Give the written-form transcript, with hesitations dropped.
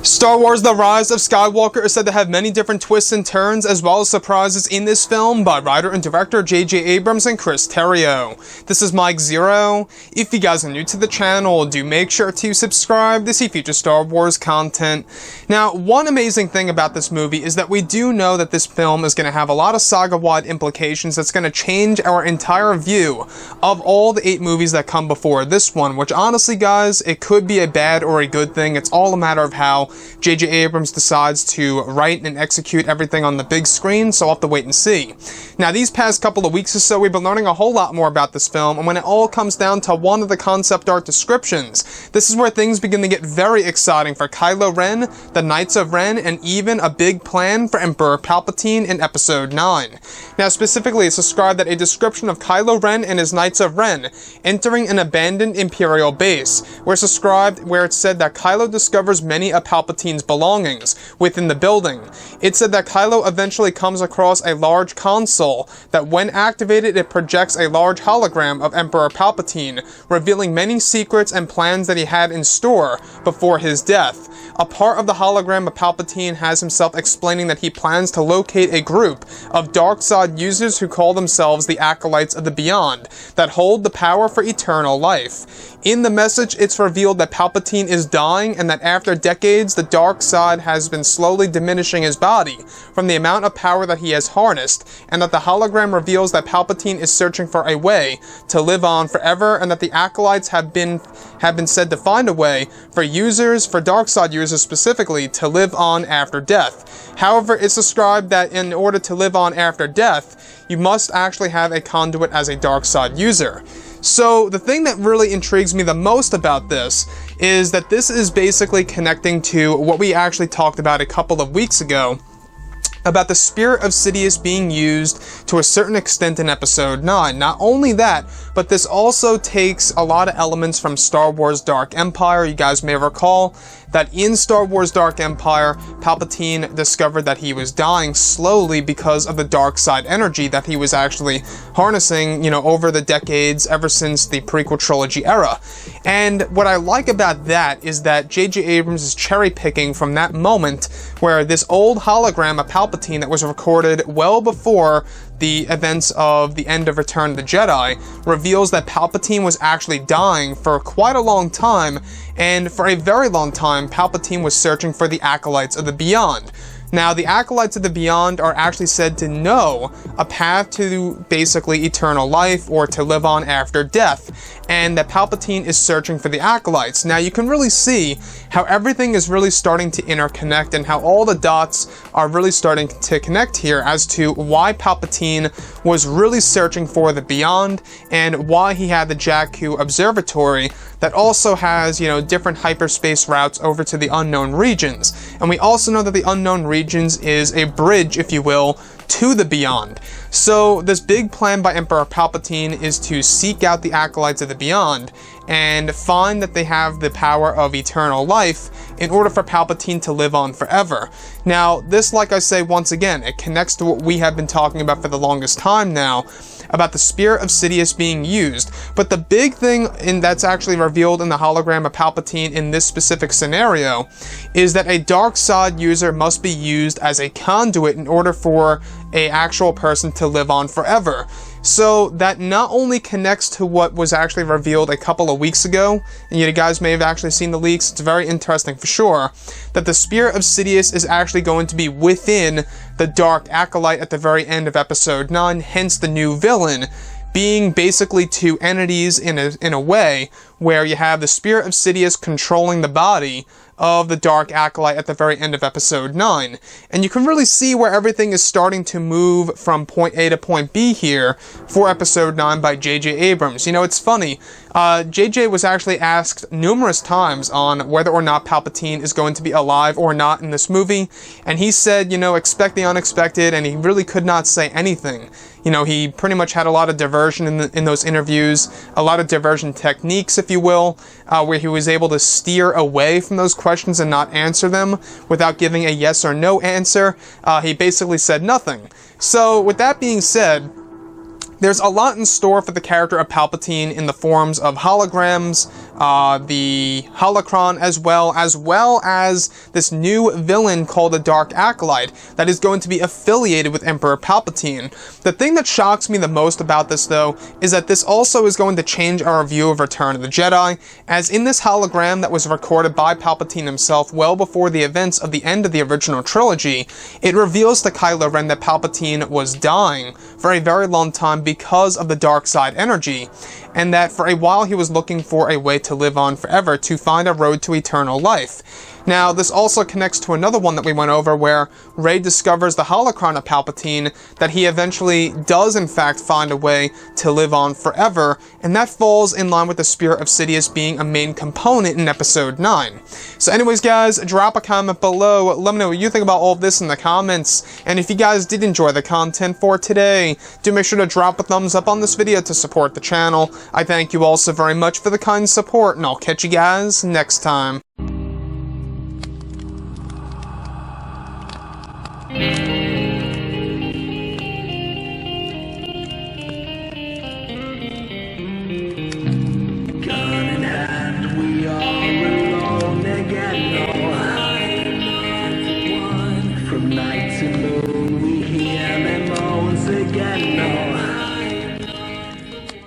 Star Wars The Rise of Skywalker is said to have many different twists and turns as well as surprises in this film by writer and director J.J. Abrams and Chris Terrio. This is Mike Zero. If you guys are new to the channel, do make sure to subscribe to see future Star Wars content. Now, one amazing thing about this movie is that we do know that this film is going to have a lot of saga-wide implications that's going to change our entire view of all the 8 movies that come before this one, which honestly, guys, it could be a bad or a good thing. It's all a matter of how J.J. Abrams decides to write and execute everything on the big screen, so we'll have to wait and see. Now, these past couple of weeks or so, we've been learning a whole lot more about this film, and when it all comes down to one of the concept art descriptions, this is where things begin to get very exciting for Kylo Ren, the Knights of Ren, and even a big plan for Emperor Palpatine in Episode 9. Now, specifically, it's described that a description of Kylo Ren and his Knights of Ren entering an abandoned Imperial base, where it's said that Kylo discovers many of Palpatine's belongings within the building. It said that Kylo eventually comes across a large console that when activated it projects a large hologram of Emperor Palpatine, revealing many secrets and plans that he had in store before his death. A part of the hologram of Palpatine has himself explaining that he plans to locate a group of dark side users who call themselves the Acolytes of the Beyond, that hold the power for eternal life. In the message, it's revealed that Palpatine is dying and that after decades, the dark side has been slowly diminishing his body from the amount of power that he has harnessed, and that the hologram reveals that Palpatine is searching for a way to live on forever, and that the Acolytes have been said to find a way for dark side users specifically, to live on after death. However, it's described that in order to live on after death, you must actually have a conduit as a dark side user. So, the thing that really intrigues me the most about this is that this is basically connecting to what we actually talked about a couple of weeks ago, about the spirit of Sidious being used to a certain extent in Episode 9. Not only that, but this also takes a lot of elements from Star Wars Dark Empire. You guys may recall that in Star Wars Dark Empire, Palpatine discovered that he was dying slowly because of the dark side energy that he was actually harnessing, over the decades ever since the prequel trilogy era. And what I like about that is that J.J. Abrams is cherry-picking from that moment where this old hologram of Palpatine that was recorded well before the events of the end of Return of the Jedi reveals that Palpatine was actually dying for quite a long time, and for a very long time, Palpatine was searching for the Acolytes of the Beyond. Now, the Acolytes of the Beyond are actually said to know a path to basically eternal life or to live on after death, and that Palpatine is searching for the Acolytes. Now, you can really see how everything is really starting to interconnect and how all the dots are really starting to connect here as to why Palpatine was really searching for the Beyond and why he had the Jakku Observatory that also has, different hyperspace routes over to the unknown regions. And we also know that the unknown regions is a bridge, if you will, to the Beyond. So this big plan by Emperor Palpatine is to seek out the Acolytes of the Beyond and find that they have the power of eternal life in order for Palpatine to live on forever. Now, this, like I say, once again, it connects to what we have been talking about for the longest time now, about the spirit of Sidious being used. But the big thing that's actually revealed in the hologram of Palpatine in this specific scenario is that a dark side user must be used as a conduit in order for an actual person to live on forever. So that not only connects to what was actually revealed a couple of weeks ago, and you guys may have actually seen the leaks, it's very interesting for sure, that the spirit of Sidious is actually going to be within the Dark Acolyte at the very end of Episode 9, hence the new villain being basically two entities in a way where you have the spirit of Sidious controlling the body of the Dark Acolyte at the very end of Episode 9. And you can really see where everything is starting to move from point A to point B here for Episode 9 by J.J. Abrams. It's funny, J.J. was actually asked numerous times on whether or not Palpatine is going to be alive or not in this movie, and he said, expect the unexpected, and he really could not say anything. He pretty much had a lot of diversion in those interviews, a lot of diversion techniques, if you will, where he was able to steer away from those questions and not answer them without giving a yes or no answer. He basically said nothing. So, with that being said, there's a lot in store for the character of Palpatine in the forms of holograms, the holocron, as well as this new villain called the Dark Acolyte that is going to be affiliated with Emperor Palpatine. The thing that shocks me the most about this, though, is that this also is going to change our view of Return of the Jedi, as in this hologram that was recorded by Palpatine himself well before the events of the end of the original trilogy, it reveals to Kylo Ren that Palpatine was dying for a very long time because of the dark side energy, and that for a while he was looking for a way to live on forever, to find a road to eternal life. Now, this also connects to another one that we went over, where Rey discovers the holocron of Palpatine, that he eventually does in fact find a way to live on forever, and that falls in line with the spirit of Sidious being a main component in Episode 9. So anyways, guys, drop a comment below, let me know what you think about all of this in the comments, and if you guys did enjoy the content for today, do make sure to drop a thumbs up on this video to support the channel. I thank you all so very much for the kind support, and I'll catch you guys next time.